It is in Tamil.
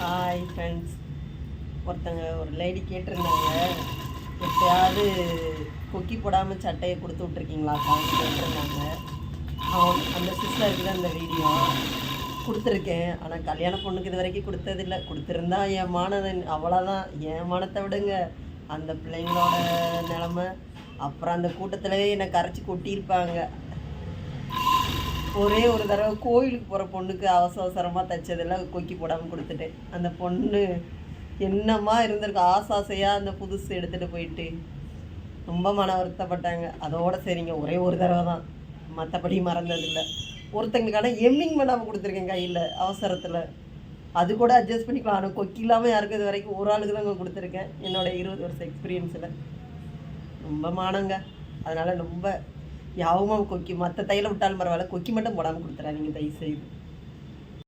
Hi friends. ஒரு லேடி கேட்டிருந்தாங்க, எப்பயாவது கொக்கி போடாமல் சட்டையை கொடுத்து விட்ருக்கீங்களாக்கான்னு கேட்டிருந்தாங்க. அந்த சிஸ்டருக்கு தான் இந்த வீடியோ கொடுத்துருக்கேன். ஆனால் கல்யாண பொண்ணுக்கு இது வரைக்கும் கொடுத்ததில்லை. கொடுத்துருந்தா என் மானதன் அவ்வளோதான். என் மானத்தை விடுங்க, அந்த பிள்ளைங்களோட நிலமை. அப்புறம் அந்த கூட்டத்திலே என்னை கரைச்சி கொட்டியிருப்பாங்க. ஒரே ஒரு தடவை கோயிலுக்கு போகிற பொண்ணுக்கு அவசரமாக தைச்சதெல்லாம் கொக்கி போடாமல் கொடுத்துட்டேன். அந்த பொண்ணு என்னம்மா இருந்திருக்கு, ஆசையாக அந்த புதுசு எடுத்துகிட்டு போயிட்டு ரொம்ப மன வருத்தப்பட்டாங்க. அதோட சரிங்க, ஒரே ஒரு தடவை தான், மற்றபடி மறந்ததில்லை. ஒருத்தங்களுக்கான எம்மிங் பண்ணாமல் கொடுத்துருக்கேன் கையில் அவசரத்தில். அது கூட அட்ஜஸ்ட் பண்ணிக்கலாம். ஆனால் கொக்கி இல்லாமல் யாருக்கும் இது வரைக்கும் ஒரு ஆளுக்கு தான் கொடுத்துருக்கேன் என்னோடய 20 வருஷம் எக்ஸ்பீரியன்ஸில். ரொம்ப மானங்க. அதனால் ரொம்ப யாவும் கொக்கி, மற்ற தையில விட்டாலும் பரவாயில்ல, கொக்கி மட்டும் போடாமல் கொடுத்துறாதீங்க தயவுசெய்து.